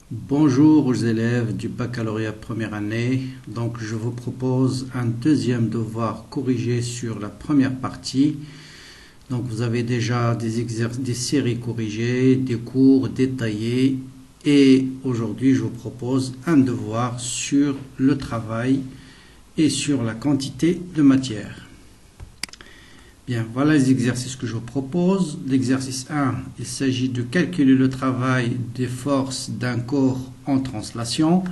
Bonjour aux élèves du baccalauréat première année. Donc je vous propose un deuxième devoir corrigé sur la première partie. Donc vous avez déjà des séries corrigées, des cours détaillés et aujourd'hui je vous propose un devoir sur le travail et sur la quantité de matière. Bien, voilà les exercices que je vous propose. L'exercice 1, il s'agit de calculer le travail des forces d'un corps en translation.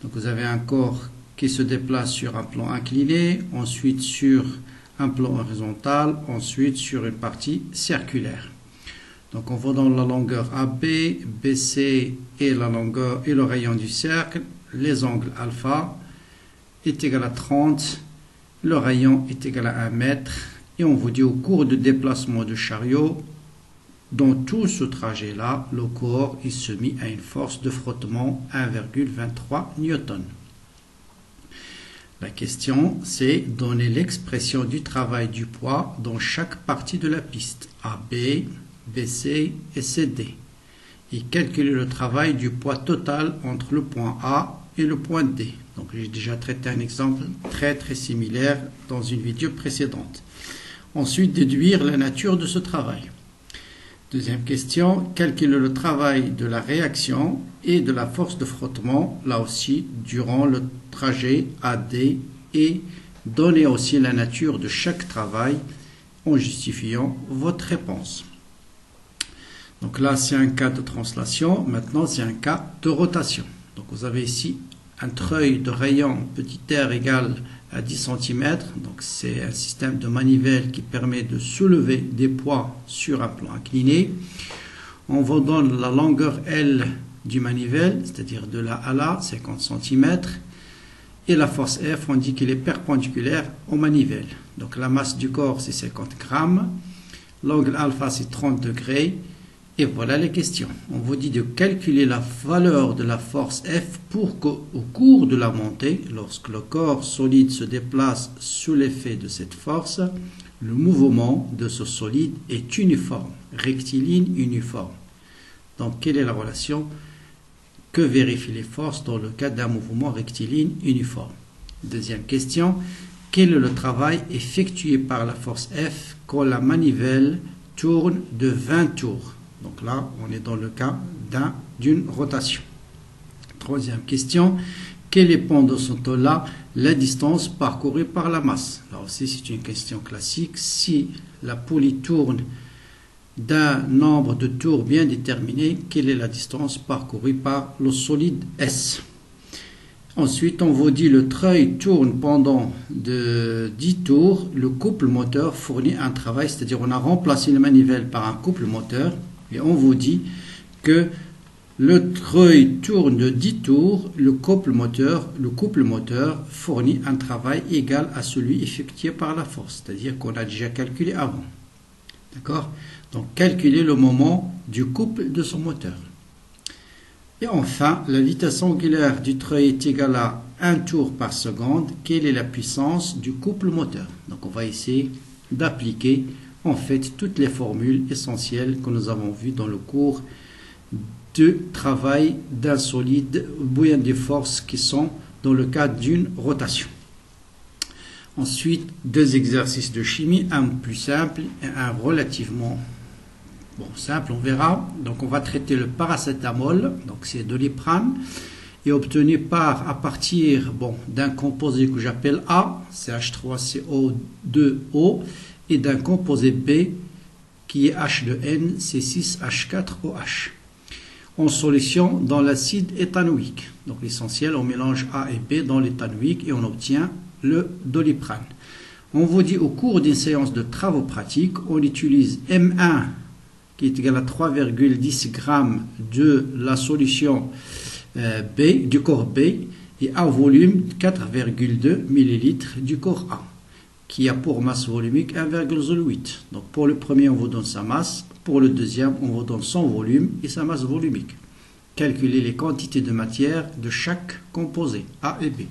Donc vous avez un corps qui se déplace sur un plan incliné, ensuite sur un plan horizontal, ensuite sur une partie circulaire. Donc on va dans la longueur AB, BC et la longueur et le rayon du cercle. Les angles alpha est égal à 30, le rayon est égal à 1 mètre. Et on vous dit au cours de déplacement de chariot, dans tout ce trajet-là, le corps est soumis à une force de frottement 1,23 Newton. La question, c'est donner l'expression du travail du poids dans chaque partie de la piste, AB, BC et CD, et calculer le travail du poids total entre le point A et le point D. Donc j'ai déjà traité un exemple très similaire dans une vidéo précédente. Ensuite, déduire la nature de ce travail. Deuxième question, calculer le travail de la réaction et de la force de frottement, là aussi, durant le trajet AD et donner aussi la nature de chaque travail en justifiant votre réponse. Donc là, c'est un cas de translation. Maintenant, c'est un cas de rotation. Donc vous avez ici un treuil de rayon petit r égale à 10 cm, donc c'est un système de manivelle qui permet de soulever des poids sur un plan incliné. On vous donne la longueur L du manivelle, c'est-à-dire de là à là, 50 cm, et la force F, on dit qu'elle est perpendiculaire au manivelle. Donc la masse du corps, c'est 50 grammes, l'angle alpha, c'est 30 degrés, et voilà les questions. On vous dit de calculer la valeur de la force F pour qu'au cours de la montée, lorsque le corps solide se déplace sous l'effet de cette force, le mouvement de ce solide est uniforme, rectiligne uniforme. Donc, quelle est la relation? Que vérifient les forces dans le cas d'un mouvement rectiligne uniforme? Deuxième question, quel est le travail effectué par la force F quand la manivelle tourne de 20 tours? Donc là, on est dans le cas d'une rotation. Troisième question, quelle est pendant ce temps-là la distance parcourue par la masse? Là aussi, c'est une question classique. Si la poulie tourne d'un nombre de tours bien déterminé, quelle est la distance parcourue par le solide S? Ensuite, on vous dit le treuil tourne pendant 10 tours. Le couple moteur fournit un travail, c'est-à-dire on a remplacé la manivelle par un couple moteur. Et on vous dit que le treuil tourne de 10 tours, le couple moteur fournit un travail égal à celui effectué par la force, c'est-à-dire qu'on a déjà calculé avant. D'accord? Donc, calculer le moment du couple de son moteur. Et enfin, la vitesse angulaire du treuil est égale à 1 tour par seconde. Quelle est la puissance du couple moteur? Donc, on va essayer d'appliquer en fait toutes les formules essentielles que nous avons vues dans le cours de travail d'un solide ou bien des forces qui sont dans le cadre d'une rotation. Ensuite, deux exercices de chimie, un plus simple et un relativement simple, on verra. Donc on va traiter le paracétamol, donc c'est Doliprane, et obtenu à partir d'un composé que j'appelle A, CH3CO2O, et d'un composé B qui est H2N, C6H4OH. En solution dans l'acide éthanoïque. Donc l'essentiel, on mélange A et B dans l'éthanoïque et on obtient le Doliprane. On vous dit au cours d'une séance de travaux pratiques, on utilise M1 qui est égal à 3,10 g de la solution B, du corps B, et un volume 4,2 ml du corps A, qui a pour masse volumique 1,08. Donc pour le premier, on vous donne sa masse. Pour le deuxième, on vous donne son volume et sa masse volumique. Calculez les quantités de matière de chaque composé, A et B.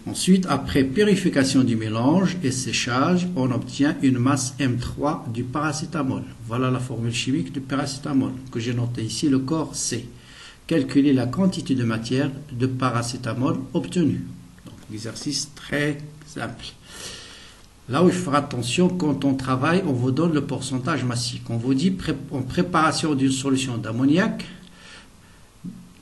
Ensuite, après purification du mélange et séchage, on obtient une masse M3 du paracétamol. Voilà la formule chimique du paracétamol que j'ai noté ici, le corps C. calculer la quantité de matière de paracétamol obtenue. Donc, exercice très simple. Là où il faut faire attention, quand on travaille, on vous donne le pourcentage massique. On vous dit, en préparation d'une solution d'ammoniac,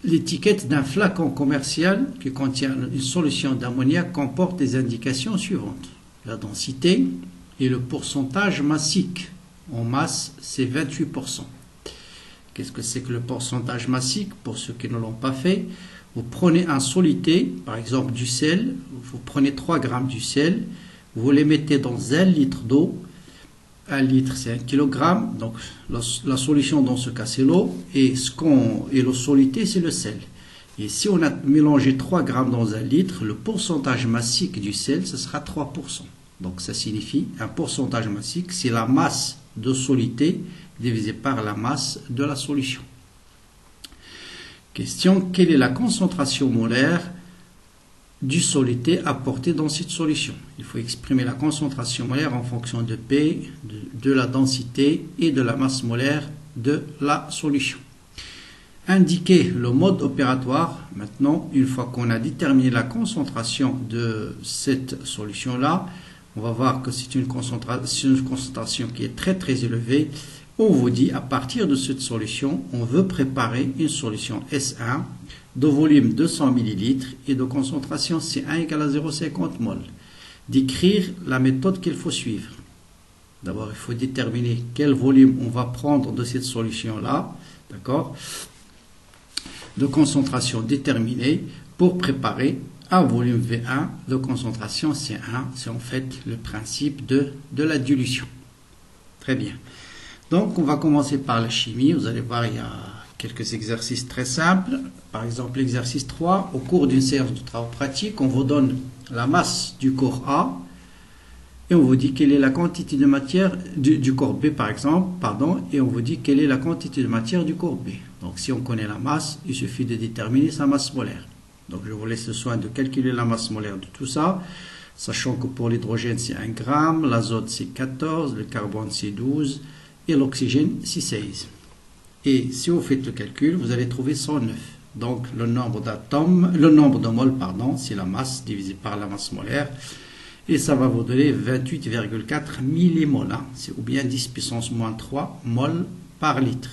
l'étiquette d'un flacon commercial qui contient une solution d'ammoniac comporte des indications suivantes. La densité et le pourcentage massique. En masse, c'est 28%. Qu'est-ce que c'est que le pourcentage massique? Pour ceux qui ne l'ont pas fait, vous prenez un solité, par exemple du sel, vous prenez 3 grammes du sel, vous les mettez dans 1 litre d'eau. 1 litre, c'est 1 kg. Donc, la solution dans ce cas, c'est l'eau. Et le solité, c'est le sel. Et si on a mélangé 3 grammes dans 1 litre, le pourcentage massique du sel, ce sera 3%. Donc, ça signifie un pourcentage massique, c'est la masse de solité divisé par la masse de la solution. Question, quelle est la concentration molaire du solité apporté dans cette solution? Il faut exprimer la concentration molaire en fonction de P, de la densité et de la masse molaire de la solution. Indiquer le mode opératoire. Maintenant, une fois qu'on a déterminé la concentration de cette solution-là, on va voir que c'est une concentration qui est très très élevée. On vous dit, à partir de cette solution, on veut préparer une solution S1 de volume 200 ml et de concentration C1 égale à 0,50 mol. D'écrire la méthode qu'il faut suivre. D'abord, il faut déterminer quel volume on va prendre de cette solution-là, d'accord, de concentration déterminée pour préparer un volume V1 de concentration C1. C'est en fait le principe de la dilution. Très bien. Donc, on va commencer par la chimie. Vous allez voir, il y a quelques exercices très simples. Par exemple, l'exercice 3, au cours d'une séance de travaux pratiques, on vous donne la masse du corps A et on vous dit quelle est la quantité de matière du corps B, par exemple, et on vous dit quelle est la quantité de matière du corps B. Donc, si on connaît la masse, il suffit de déterminer sa masse molaire. Donc, je vous laisse le soin de calculer la masse molaire de tout ça, sachant que pour l'hydrogène, c'est 1 gramme, l'azote, c'est 14, le carbone, c'est 12, et l'oxygène, c'est 16. Et si vous faites le calcul, vous allez trouver 109. Donc, le nombre de moles, c'est la masse divisé par la masse molaire. Et ça va vous donner 28,4 millimoles. C'est ou bien 10 puissance moins 3 moles par litre.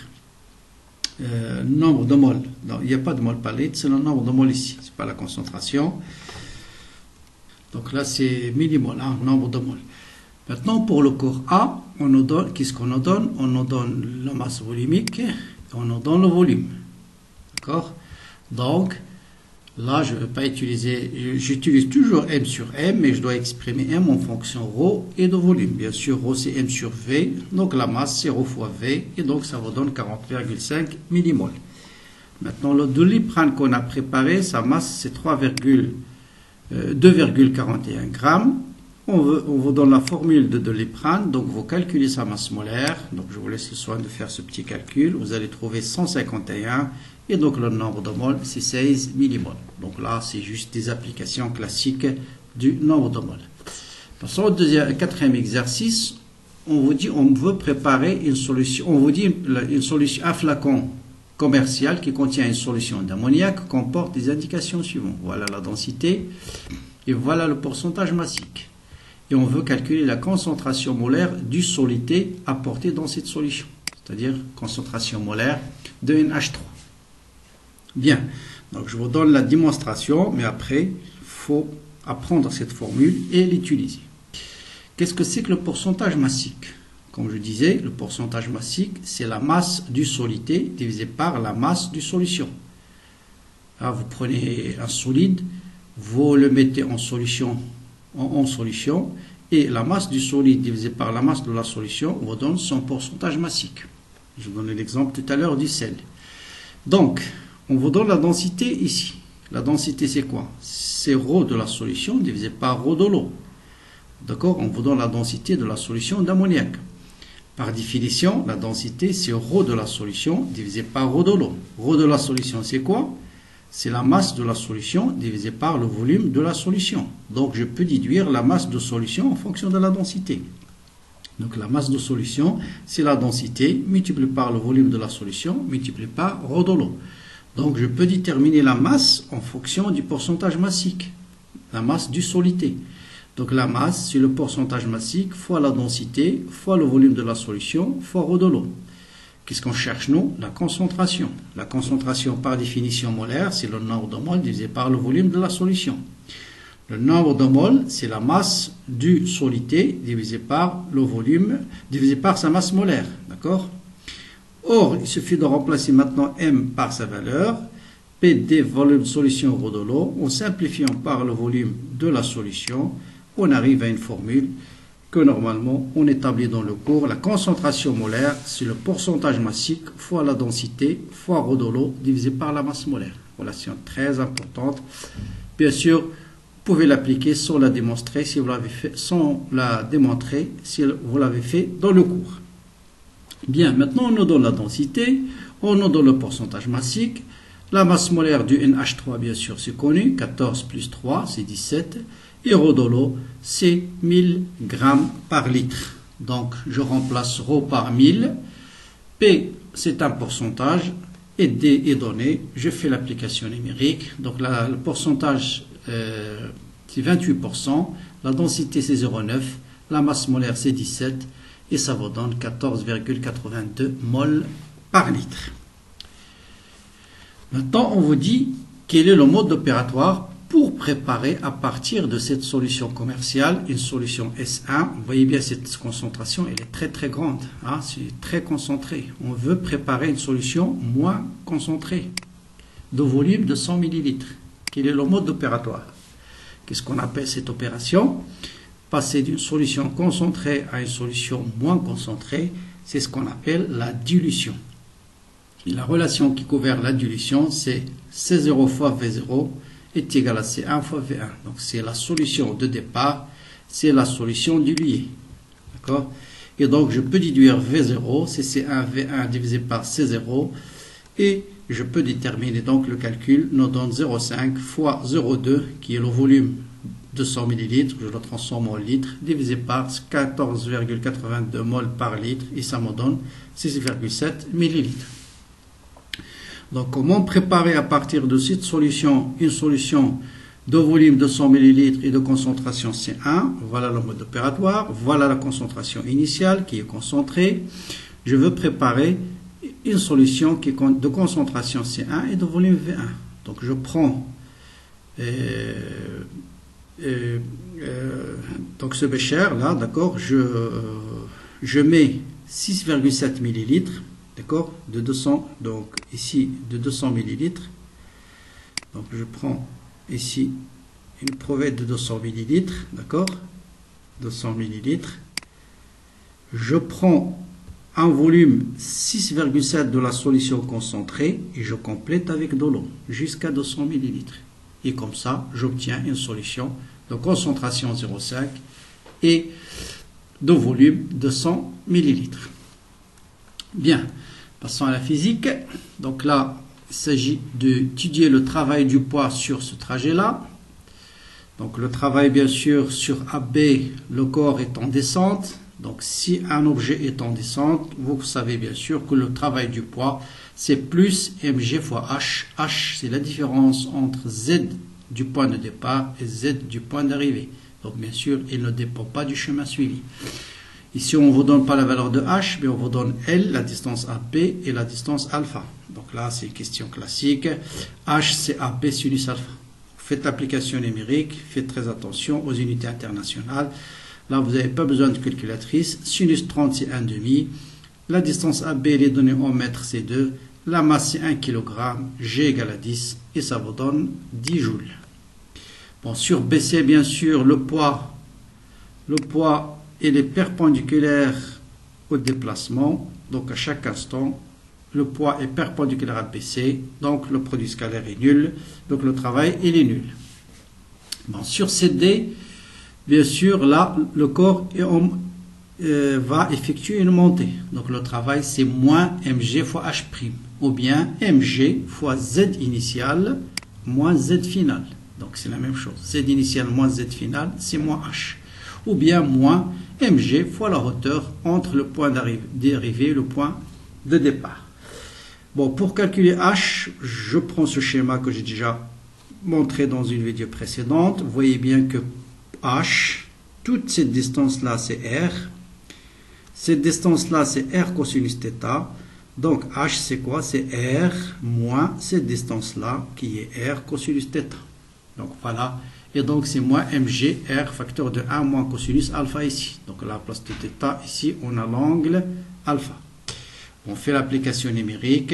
Nombre de moles. Il n'y a pas de moles par litre, c'est le nombre de moles ici. Ce n'est pas la concentration. Donc là, c'est millimoles, nombre de moles. Maintenant, pour le corps A, on nous donne, qu'est-ce qu'on nous donne? On nous donne la masse volumique et on nous donne le volume. D'accord? Donc, là, je ne vais pas utiliser, j'utilise toujours M sur M, mais je dois exprimer M en fonction ρ et de volume. Bien sûr, ρ c'est M sur V, donc la masse c'est ρ fois V, et donc ça vous donne 40,5 millimoles. Maintenant, le doliprane qu'on a préparé, sa masse c'est 2,41 grammes. On vous donne la formule de doliprane, donc vous calculez sa masse molaire. Donc je vous laisse le soin de faire ce petit calcul. Vous allez trouver 151 et donc le nombre de moles c'est 16 millimoles. Donc là c'est juste des applications classiques du nombre de moles. Passons au quatrième exercice. On vous dit on veut préparer une solution. On vous dit un flacon commercial qui contient une solution d'ammoniac comporte des indications suivantes. Voilà la densité et voilà le pourcentage massique. Et on veut calculer la concentration molaire du solité apporté dans cette solution, c'est-à-dire concentration molaire de NH3. Bien, donc je vous donne la démonstration, mais après, il faut apprendre cette formule et l'utiliser. Qu'est-ce que c'est que le pourcentage massique? Comme je disais, le pourcentage massique, c'est la masse du solité divisé par la masse du solution. Là, vous prenez un solide, vous le mettez en solution, et la masse du solide divisée par la masse de la solution vous donne son pourcentage massique. Je vous donne l'exemple tout à l'heure du sel. Donc, on vous donne la densité ici. La densité c'est quoi? C'est ρ de la solution divisé par ρ de l'eau. D'accord? On vous donne la densité de la solution d'ammoniac. Par définition, la densité c'est ρ de la solution divisé par ρ de l'eau. ρ de la solution c'est quoi? C'est la masse de la solution divisée par le volume de la solution. Donc, je peux déduire la masse de solution en fonction de la densité. Donc, la masse de solution, c'est la densité multipliée par le volume de la solution multiplié par ρ de l'eau. Donc je peux déterminer la masse en fonction du pourcentage massique, la masse du solité. Donc la masse, c'est le pourcentage massique fois la densité, fois le volume de la solution, fois ρ de l'eau. Qu'est-ce qu'on cherche nous? La concentration. La concentration par définition molaire, c'est le nombre de moles divisé par le volume de la solution. Le nombre de moles, c'est la masse du solité divisé par le volume, divisé par sa masse molaire. D'accord? Or, il suffit de remplacer maintenant M par sa valeur, PD, volume de solution ρ de l'eau, en simplifiant par le volume de la solution, on arrive à une formule que normalement on établit dans le cours. La concentration molaire, c'est le pourcentage massique fois la densité fois ρ de l'eau divisé par la masse molaire. Relation très importante. Bien sûr, vous pouvez l'appliquer sans la démontrer si vous l'avez fait, sans la démontrer si vous l'avez fait dans le cours. Bien, maintenant on nous donne la densité, on nous donne le pourcentage massique. La masse molaire du NH3, bien sûr, c'est connu. 14 plus 3, c'est 17. Et ρ de l'eau, c'est 1000 grammes par litre. Donc, je remplace ρ par 1000. P, c'est un pourcentage. Et D est donné. Je fais l'application numérique. Donc, le pourcentage, c'est 28%. La densité, c'est 0,9. La masse molaire, c'est 17. Et ça vous donne 14,82 moles par litre. Maintenant, on vous dit quel est le mode opératoire pour préparer à partir de cette solution commerciale une solution S1. Vous voyez bien cette concentration, elle est très très grande, hein, c'est très concentré. On veut préparer une solution moins concentrée, de volume de 100 ml. Quel est le mode opératoire? Qu'est-ce qu'on appelle cette opération? Passer d'une solution concentrée à une solution moins concentrée, c'est ce qu'on appelle la dilution. Et la relation qui couvre la dilution, c'est C0 fois V0 est égal à C1 fois V1. Donc c'est la solution de départ, c'est la solution diluée. D'accord? Et donc je peux déduire V0, c'est C1 V1 divisé par C0. Et je peux déterminer donc le calcul nous donne 0,5 fois 0,2 qui est le volume de 100 ml, je le transforme en litres, divisé par 14,82 moles par litre et ça me donne 6,7 ml. Donc, comment préparer à partir de cette solution une solution de volume de 100 ml et de concentration C1? Voilà le mode opératoire. Voilà la concentration initiale qui est concentrée. Je veux préparer une solution qui est de concentration C1 et de volume V1. Donc, je prends donc ce bécher là, d'accord, je mets 6,7 ml. D'accord, de 200, donc ici de 200 ml. Donc je prends ici une provette de 200 ml, d'accord, 200 ml. Je prends un volume 6,7 de la solution concentrée et je complète avec de l'eau jusqu'à 200 ml. Et comme ça, j'obtiens une solution de concentration 0,5 et de volume de 100 ml. Bien, passons à la physique. Donc là, il s'agit d'étudier le travail du poids sur ce trajet-là. Donc le travail, bien sûr, sur AB, le corps est en descente. Donc si un objet est en descente, vous savez bien sûr que le travail du poids, c'est plus mg fois h. H, c'est la différence entre z du point de départ et z du point d'arrivée. Donc bien sûr, il ne dépend pas du chemin suivi. Ici, on ne vous donne pas la valeur de h, mais on vous donne L, la distance AB et la distance alpha. Donc là, c'est une question classique. H, c'est AB sinus alpha. Faites l'application numérique, faites très attention aux unités internationales. Là, vous n'avez pas besoin de calculatrice. Sinus 30, c'est 1,5. La distance AB, elle est donnée en mètres, c'est 2. La masse, c'est 1 kg. G égale à 10. Et ça vous donne 10 joules. Bon, sur BC, bien sûr, le poids, il est perpendiculaire au déplacement. Donc, à chaque instant, le poids est perpendiculaire à BC. Donc, le produit scalaire est nul. Donc, le travail, il est nul. Bon, sur CD, bien sûr, là, le corps va effectuer une montée. Donc, le travail, c'est moins mg fois h'. Ou bien mg fois z initial moins z final. Donc, c'est la même chose. Z initial moins z final, c'est moins h. Ou bien moins mg fois la hauteur entre le point d'arrivée et le point de départ. Bon, pour calculer H, je prends ce schéma que j'ai déjà montré dans une vidéo précédente. Vous voyez bien que H, toute cette distance-là, c'est R. Cette distance-là, c'est R cosinus θ. Donc, H, c'est quoi? C'est R moins cette distance-là, qui est R cosinus θ. Donc, voilà. Et donc, c'est moins mg, R, facteur de 1 moins cosinus alpha ici. Donc, à la place de θ, ici, on a l'angle alpha. On fait l'application numérique.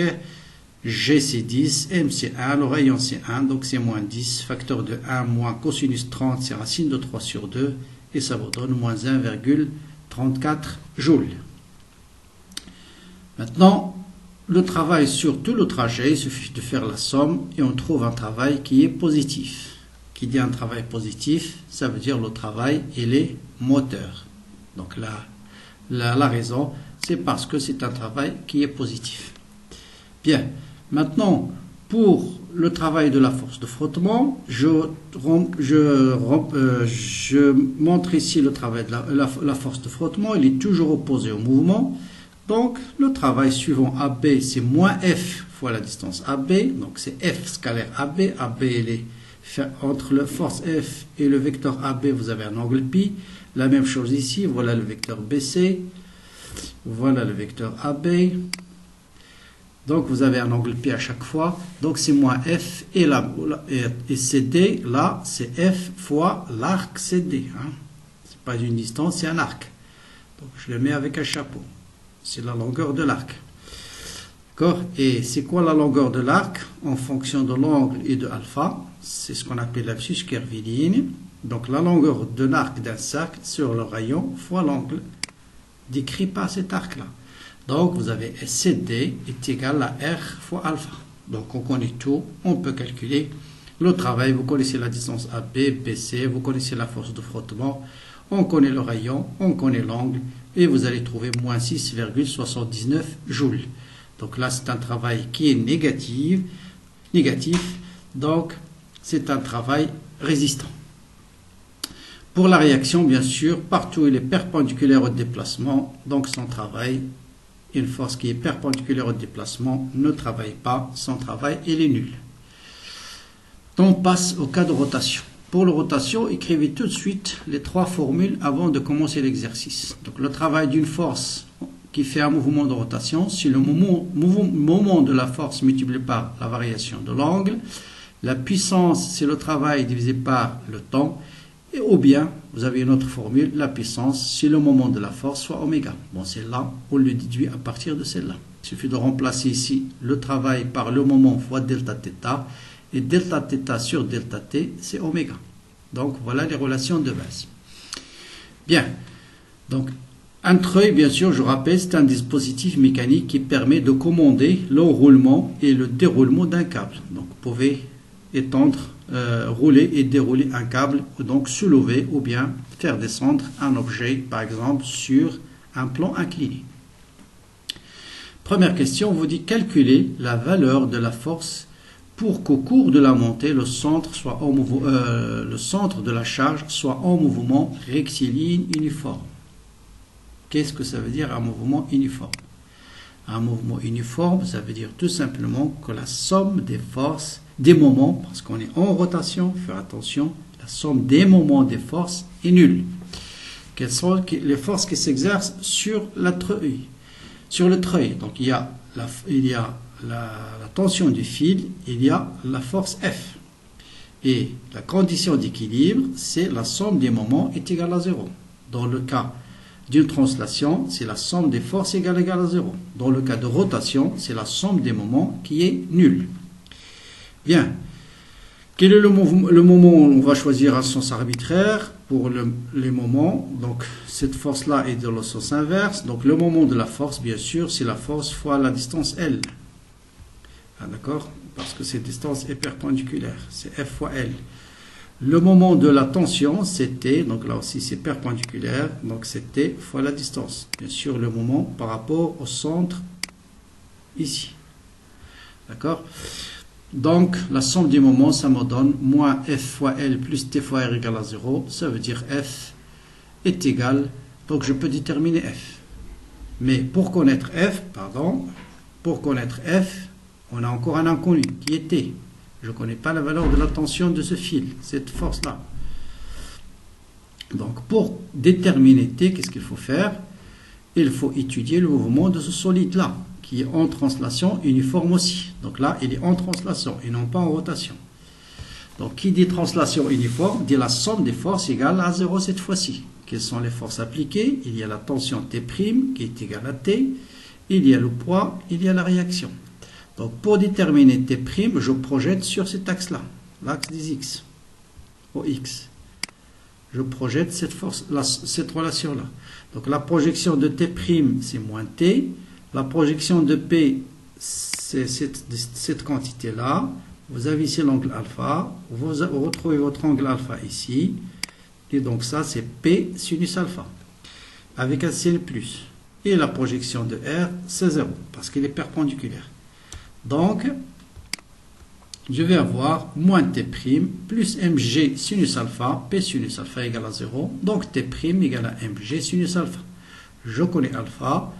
G, c'est 10, M, c'est 1, le rayon, c'est 1, donc c'est moins 10. Facteur de 1 moins cosinus 30, c'est racine de 3 sur 2. Et ça vous donne moins 1,34 joules. Maintenant, le travail sur tout le trajet, il suffit de faire la somme et on trouve un travail qui est positif. Qui dit un travail positif, ça veut dire le travail, il est moteur. Donc la raison, c'est parce que c'est un travail qui est positif. Bien, maintenant, pour le travail de la force de frottement, je montre ici le travail de la force de frottement, il est toujours opposé au mouvement. Donc, le travail suivant AB, c'est moins F fois la distance AB. Donc, c'est F scalaire AB. AB, il est entre la force F et le vecteur AB, vous avez un angle pi. La même chose ici, voilà le vecteur BC. Voilà le vecteur AB. Donc, vous avez un angle pi à chaque fois. Donc, c'est moins F et CD. Là, c'est F fois l'arc CD. Hein. Ce n'est pas une distance, c'est un arc. Donc, je le mets avec un chapeau. C'est la longueur de l'arc. D'accord? Et c'est quoi la longueur de l'arc? En fonction de l'angle et de alpha. C'est ce qu'on appelle l'abscisse curviligne. Donc, la longueur de l'arc d'un cercle sur le rayon fois l'angle décrit par cet arc-là. Donc, vous avez CD est égal à R fois alpha. Donc, on connaît tout. On peut calculer le travail. Vous connaissez la distance AB, BC. Vous connaissez la force de frottement. On connaît le rayon. On connaît l'angle. Et vous allez trouver moins 6,79 joules. Donc là, c'est un travail qui est négatif. Donc, c'est un travail résistant. Pour la réaction, bien sûr, partout il est perpendiculaire au déplacement. Donc, son travail, une force qui est perpendiculaire au déplacement, ne travaille pas. Son travail, il est nul. On passe au cas de rotation. Pour la rotation, écrivez tout de suite les trois formules avant de commencer l'exercice. Donc, le travail d'une force qui fait un mouvement de rotation, c'est le moment de la force multiplié par la variation de l'angle. La puissance, c'est le travail divisé par le temps. Et ou bien, vous avez une autre formule, la puissance, c'est le moment de la force, soit oméga. Bon, celle-là, on le déduit à partir de celle-là. Il suffit de remplacer ici le travail par le moment fois delta θ. Et delta θ sur delta t, c'est oméga. Donc, voilà les relations de base. Bien. Donc, un treuil, bien sûr, je rappelle, c'est un dispositif mécanique qui permet de commander l'enroulement et le déroulement d'un câble. Donc, vous pouvez étendre, rouler et dérouler un câble, ou donc soulever ou bien faire descendre un objet, par exemple, sur un plan incliné. Première question, on vous dit calculer la valeur de la force pour qu'au cours de la montée, le centre de la charge soit en mouvement rectiligne uniforme. Qu'est-ce que ça veut dire un mouvement uniforme? Un mouvement uniforme, ça veut dire tout simplement que la somme des forces, des moments, parce qu'on est en rotation, faire attention, la somme des moments des forces est nulle. Quelles sont les forces qui s'exercent sur la treuil? Sur le treuil, donc il y a la tension du fil, il y a la force F. Et la condition d'équilibre, c'est la somme des moments est égale à 0. Dans le cas d'une translation, c'est la somme des forces égale à 0. Dans le cas de rotation, c'est la somme des moments qui est nulle. Bien. Quel est le moment où on va choisir un sens arbitraire pour les moments? Donc, cette force-là est dans le sens inverse. Donc, le moment de la force, bien sûr, c'est la force fois la distance L. Ah, d'accord? Parce que cette distance est perpendiculaire. C'est F fois L. Le moment de la tension, c'était, donc là aussi c'est perpendiculaire, donc c'était fois la distance. Bien sûr, le moment par rapport au centre, ici. D'accord? Donc, la somme des moments, ça me donne moins F fois L plus T fois R égale à 0. Ça veut dire F est égal, donc je peux déterminer F. Mais pour connaître F, pour connaître F, on a encore un inconnu qui est T. Je ne connais pas la valeur de la tension de ce fil, cette force-là. Donc, pour déterminer T, qu'est-ce qu'il faut faire? Il faut étudier le mouvement de ce solide-là, qui est en translation uniforme aussi. Donc là, il est en translation et non pas en rotation. Donc, qui dit translation uniforme, dit la somme des forces égale à 0 cette fois-ci. Quelles sont les forces appliquées? Il y a la tension T' qui est égale à T. Il y a le poids, il y a la réaction. Donc, pour déterminer T', je projette sur cet axe-là, l'axe des X, au X. Je projette cette force, cette relation-là. Donc, la projection de T', c'est moins T. La projection de P, c'est cette quantité-là. Vous avez ici l'angle alpha. Vous retrouvez votre angle alpha ici. Et donc, ça, c'est P sinus alpha, avec un signe plus. Et la projection de R, c'est 0, parce qu'il est perpendiculaire. Donc, je vais avoir moins T' plus mg sinus alpha, P sinus alpha égale à 0. Donc, T' égale à mg sinus alpha. Je connais alpha.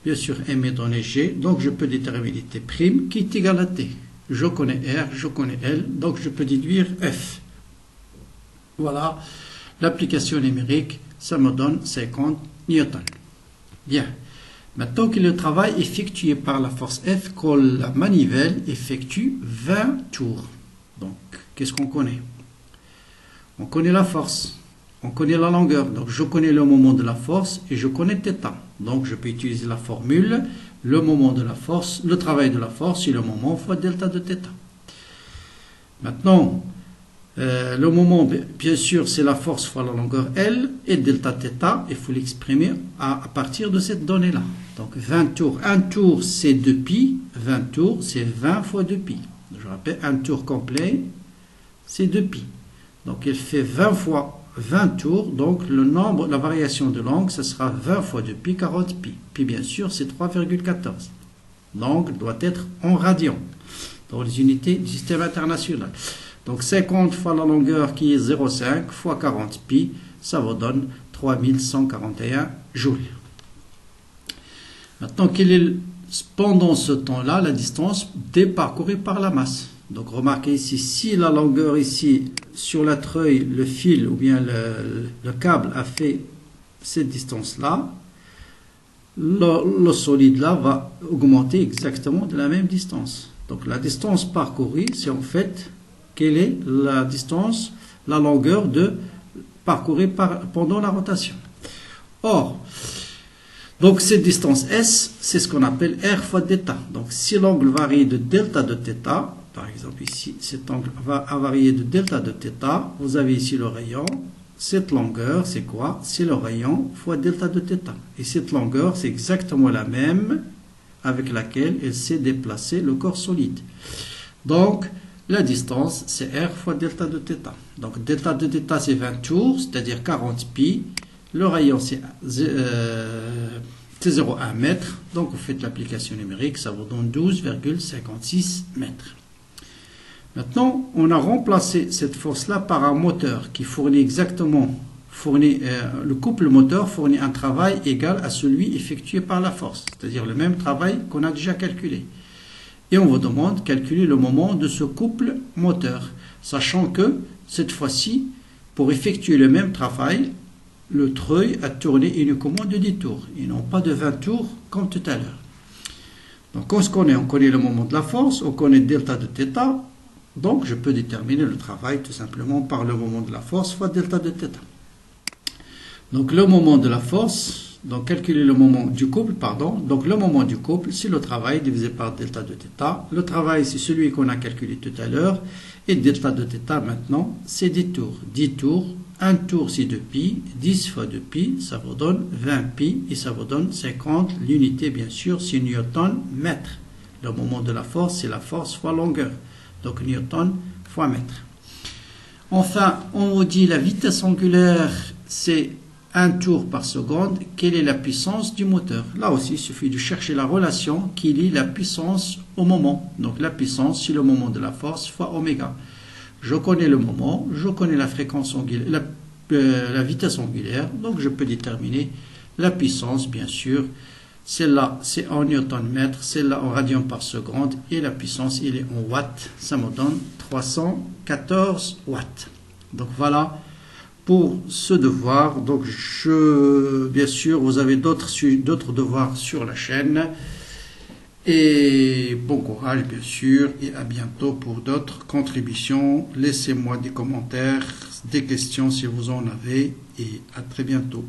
Bien sûr, m est donné g. Donc, je peux déterminer T' qui est égal à T. Je connais R, je connais L. Donc, je peux déduire F. Voilà. L'application numérique, ça me donne 50 newtons. Bien. Maintenant que le travail effectué par la force F, que la manivelle effectue 20 tours. Donc, qu'est-ce qu'on connaît? On connaît la force, on connaît la longueur. Donc, je connais le moment de la force et je connais θ. Donc, je peux utiliser la formule, le moment de la force, le travail de la force, c'est le moment fois delta de θ. Maintenant, le moment, bien sûr, c'est la force fois la longueur L, et delta θ, il faut l'exprimer à partir de cette donnée-là. Donc 20 tours, un tour c'est 2π, 20 tours c'est 20 fois 2π. Je rappelle, un tour complet c'est 2π. Donc il fait 20 fois 20 tours, donc le nombre, la variation de l'angle, ce sera 20 fois 2π, 40π. Puis bien sûr c'est 3,14. L'angle doit être en radians, dans les unités du système international. Donc 50 fois la longueur qui est 0,5 fois 40π, ça vous donne 3141 joules. Maintenant, quelle est pendant ce temps-là la distance parcourue par la masse? Donc remarquez ici, si la longueur ici sur la treuille, le fil ou bien le câble a fait cette distance-là, le solide là va augmenter exactement de la même distance. Donc la distance parcourue, c'est en fait quelle est la distance, la longueur parcourue pendant la rotation. Or, donc cette distance S, c'est ce qu'on appelle R fois θ. Donc si l'angle varie de delta de θ, par exemple ici, cet angle va varier de delta de θ, vous avez ici le rayon. Cette longueur, c'est quoi? C'est le rayon fois delta de θ. Et cette longueur, c'est exactement la même avec laquelle il s'est déplacé le corps solide. Donc, la distance, c'est R fois delta de θ. Donc, delta de θ, c'est 20 tours, c'est-à-dire 40π. Le rayon, c'est 0,1 mètre. Donc, vous faites l'application numérique, ça vous donne 12,56 mètres. Maintenant, on a remplacé cette force-là par un moteur qui fournit exactement, le couple moteur fournit un travail égal à celui effectué par la force, c'est-à-dire le même travail qu'on a déjà calculé. Et on vous demande de calculer le moment de ce couple moteur, sachant que cette fois-ci, pour effectuer le même travail, le treuil a tourné uniquement de 10 tours, et non pas de 20 tours comme tout à l'heure. Donc on connaît le moment de la force, on connaît delta de θ, donc je peux déterminer le travail tout simplement par le moment de la force fois delta de θ. Donc le moment de la force, donc calculer le moment du couple, donc le moment du couple, c'est le travail divisé par delta de θ. Le travail, c'est celui qu'on a calculé tout à l'heure, et delta de θ maintenant, c'est 10 tours. 10 tours, un tour c'est 2π, 10 fois 2π, ça vous donne 20π, et ça vous donne 50, l'unité bien sûr, c'est newton mètre. Le moment de la force, c'est la force fois longueur, donc newton fois mètre. Enfin, on vous dit la vitesse angulaire, c'est 1 tour par seconde. Quelle est la puissance du moteur? Là aussi, il suffit de chercher la relation qui lie la puissance au moment. Donc la puissance, c'est le moment de la force fois oméga. Je connais le moment, je connais la fréquence angulaire, la vitesse angulaire, donc je peux déterminer la puissance, bien sûr, Celle-là, c'est en newton-mètre, celle-là en radian par seconde, et la puissance, il est en watts. Ça me donne 314 watts. Donc voilà pour ce devoir. Donc bien sûr, vous avez d'autres devoirs sur la chaîne. Et bon courage, bien sûr, et à bientôt pour d'autres contributions. Laissez-moi des commentaires, des questions si vous en avez, et à très bientôt.